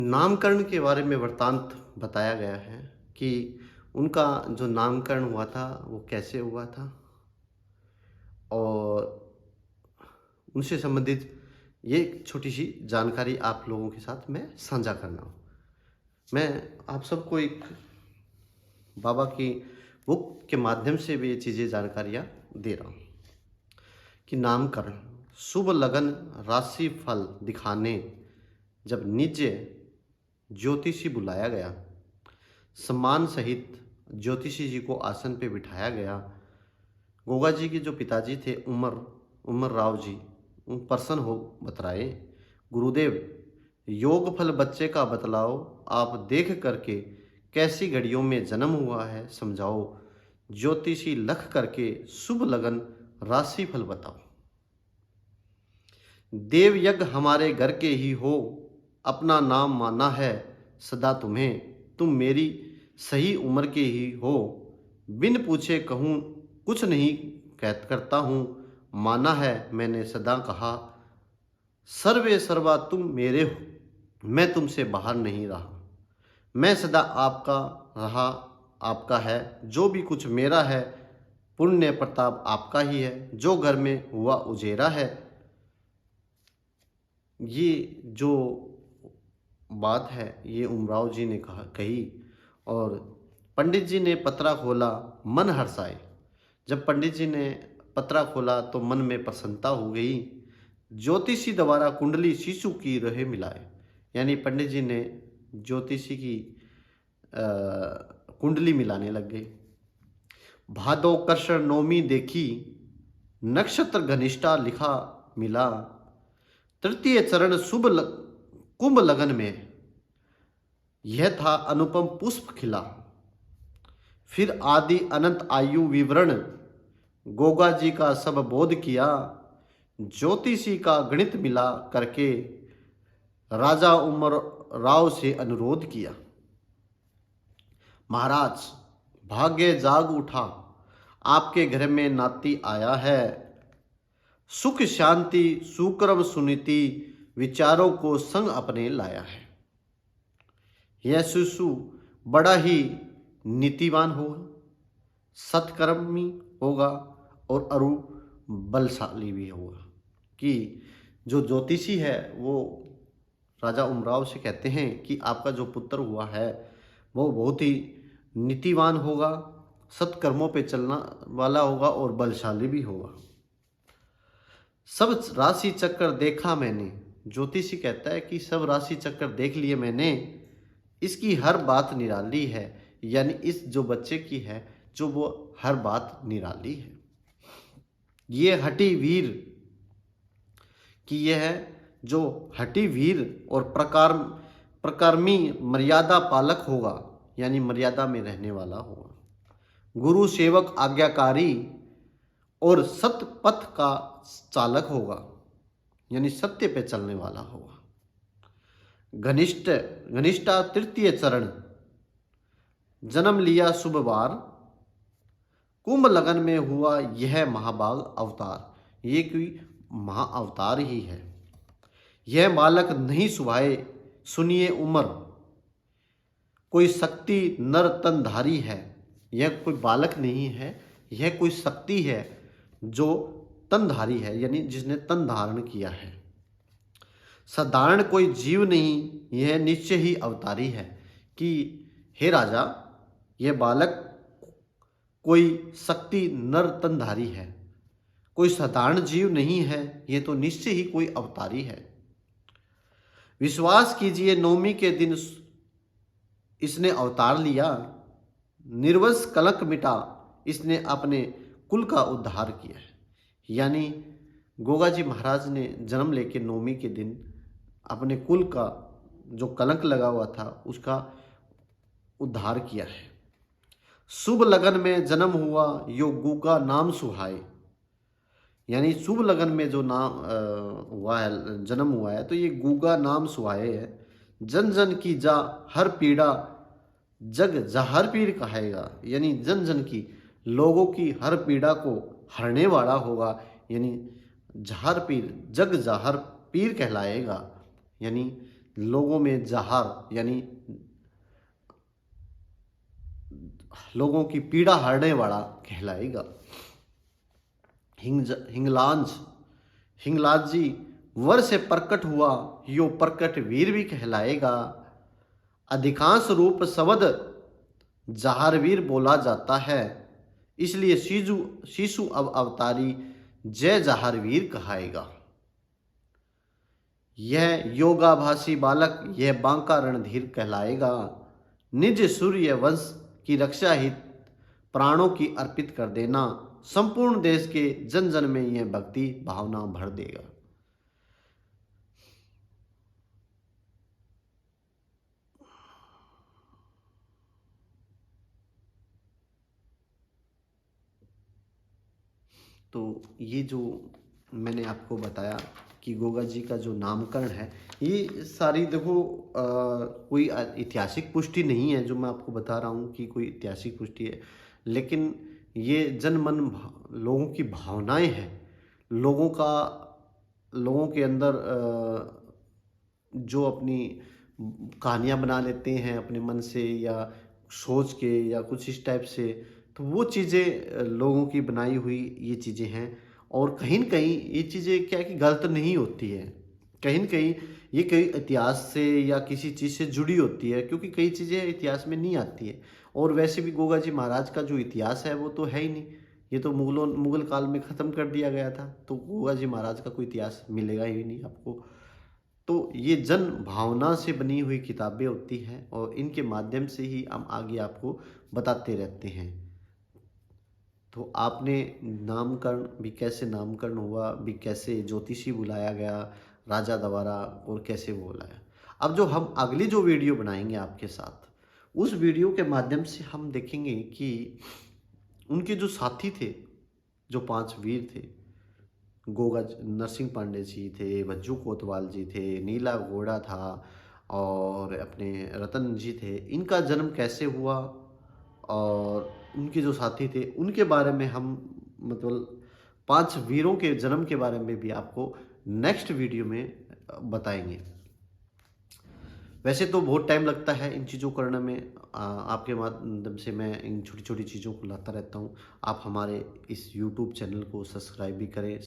नामकरण के बारे में वृत्तांत बताया गया है कि उनका जो नामकरण हुआ था वो कैसे हुआ था और उनसे संबंधित ये एक छोटी सी जानकारी आप लोगों के साथ मैं साझा करना हूँ। मैं आप सबको एक बाबा की बुक के माध्यम से भी ये चीज़ें जानकारियाँ दे रहा हूँ कि नामकरण शुभ लगन राशि फल दिखाने जब निज ज्योतिषी बुलाया गया, सम्मान सहित ज्योतिषी जी को आसन पे बिठाया गया। गोगा जी के जो पिताजी थे उमर राव जी उन प्रसन्न हो बतराए, गुरुदेव योग फल बच्चे का बतलाओ, आप देख करके कैसी घड़ियों में जन्म हुआ है समझाओ, ज्योतिषी लख करके शुभ लगन राशि फल बताओ। देव यज्ञ हमारे घर के ही हो, अपना नाम माना है सदा तुम्हें, तुम मेरी सही उम्र के ही हो, बिन पूछे कहूँ कुछ नहीं करता हूँ, माना है मैंने सदा कहा, सर्वे सर्वा तुम मेरे हो, मैं तुमसे बाहर नहीं रहा, मैं सदा आपका रहा आपका है, जो भी कुछ मेरा है पुण्य प्रताप आपका ही है, जो घर में हुआ उजेरा है। ये जो बात है ये उमराव जी ने कही और पंडित जी ने पत्रा खोला मन हर्षाए। जब पंडित जी ने पत्रा खोला तो मन में प्रसन्नता हो गई। ज्योतिषी द्वारा कुंडली शिशु की रहे मिलाए, यानी पंडित जी ने ज्योतिषी की कुंडली मिलाने लग गए। भादो कृष्ण नौमी देखी, नक्षत्र घनिष्ठा लिखा मिला, तृतीय चरण कुंभ लगन में यह था अनुपम पुष्प खिला, फिर आदि अनंत आयु विवरण गोगा जी का सब बोध किया, ज्योतिषी का गणित मिला करके राजा उमर राव से अनुरोध किया। महाराज भाग्य जाग उठा, आपके घर में नाती आया है, सुख शांति सुक्रम सुनीति विचारों को संग अपने लाया है। यह शिशु बड़ा ही नीतिवान होगा, सत्कर्मी होगा और अरु बलशाली भी होगा। कि जो ज्योतिषी है वो राजा उमराव से कहते हैं कि आपका जो पुत्र हुआ है वो बहुत ही नीतिवान होगा, सत्कर्मों पे चलना वाला होगा और बलशाली भी होगा। सब राशि चक्कर देखा मैंने, ज्योतिषी कहता है कि सब राशि चक्कर देख लिए मैंने, इसकी हर बात निराली है, यानी इस जो बच्चे की है जो वो हर बात निराली है। ये हठी वीर कि यह जो हठी वीर और प्रकारमी मर्यादा पालक होगा, यानी मर्यादा में रहने वाला होगा, गुरु सेवक आज्ञाकारी और सत्य पथ का चालक होगा, यानी सत्य पे चलने वाला होगा। घनिष्ठा तृतीय चरण जन्म लिया शुभ वार, कुंभ लगन में हुआ यह महाभाग अवतार। ये कोई महाअवतार ही है। यह बालक नहीं सुभाए सुनिए उमर, कोई शक्ति नर तनधारी है। यह कोई बालक नहीं है, यह कोई शक्ति है जो तनधारी है, यानी जिसने तन धारण किया है। साधारण कोई जीव नहीं, यह निश्चय ही अवतारी है। कि हे राजा यह बालक कोई शक्ति नर तनधारी है, कोई साधारण जीव नहीं है, यह तो निश्चय ही कोई अवतारी है। विश्वास कीजिए नवमी के दिन इसने अवतार लिया, निर्वंश कलंक मिटा इसने अपने कुल का उद्धार किया है। यानी गोगा जी महाराज ने जन्म लेके नवमी के दिन अपने कुल का जो कलंक लगा हुआ था उसका उद्धार किया है। शुभ लगन में जन्म हुआ यो गुगा नाम सुहाए, यानी शुभ लगन में जो नाम हुआ है, जन्म हुआ है, तो ये गुगा नाम सुहाए है। जन जन की जा हर पीड़ा जग जहर पीर कहेगा, यानी जन जन की लोगों की हर पीड़ा को हरने वाला होगा, यानी जहर पीर जग जहर पीर कहलाएगा, यानी लोगों में जहर यानी लोगों की पीड़ा हरने वाला कहलाएगा। हिंगलाज हिंगलाज जी वर से प्रकट हुआ, यो प्रकट वीर भी कहलाएगा। अधिकांश रूप शब्द जहारवीर बोला जाता है, इसलिए शिशु अब अवतारी जय जहारवीर कहाएगा। यह योगाभासी बालक यह बांका रणधीर कहलाएगा। निज सूर्य वंश की रक्षा हित प्राणों की अर्पित कर देना, संपूर्ण देश के जन जन में यह भक्ति भावना भर देगा। तो ये जो मैंने आपको बताया कि गोगा जी का जो नामकरण है, ये सारी देखो कोई ऐतिहासिक पुष्टि नहीं है जो मैं आपको बता रहा हूँ कि कोई ऐतिहासिक पुष्टि है, लेकिन ये जनमन लोगों की भावनाएं हैं, लोगों के अंदर जो अपनी कहानियाँ बना लेते हैं अपने मन से या सोच के या कुछ इस टाइप से, तो वो चीज़ें लोगों की बनाई हुई ये चीज़ें हैं। और कहीं न कहीं ये चीज़ें क्या है कि गलत नहीं होती है, कहीं न कहीं ये कई इतिहास से या किसी चीज़ से जुड़ी होती है, क्योंकि कई चीज़ें इतिहास में नहीं आती है। और वैसे भी गोगा जी महाराज का जो इतिहास है वो तो है ही नहीं, ये तो मुगल काल में ख़त्म कर दिया गया था, तो गोगा जी महाराज का कोई इतिहास मिलेगा ही नहीं आपको। तो ये जन भावना से बनी हुई किताबें होती हैं और इनके माध्यम से ही हम आगे आपको बताते रहते हैं। तो आपने नामकरण भी कैसे नामकरण हुआ, भी कैसे ज्योतिषी बुलाया गया राजा द्वारा और कैसे वो बुलाया। अब जो हम अगली जो वीडियो बनाएंगे आपके साथ, उस वीडियो के माध्यम से हम देखेंगे कि उनके जो साथी थे, जो 5 वीर थे, गोगा नरसिंह पांडे जी थे, भज्जू कोतवाल जी थे, नीला घोड़ा था और अपने रतन जी थे, इनका जन्म कैसे हुआ और उनके जो साथी थे उनके बारे में हम मतलब 5 वीरों के जन्म के बारे में भी आपको नेक्स्ट वीडियो में बताएंगे। वैसे तो बहुत टाइम लगता है इन चीज़ों करने में, आपके माध्यम से मैं इन छोटी छोटी चीज़ों को लाता रहता हूँ। आप हमारे इस यूट्यूब चैनल को सब्सक्राइब भी करें।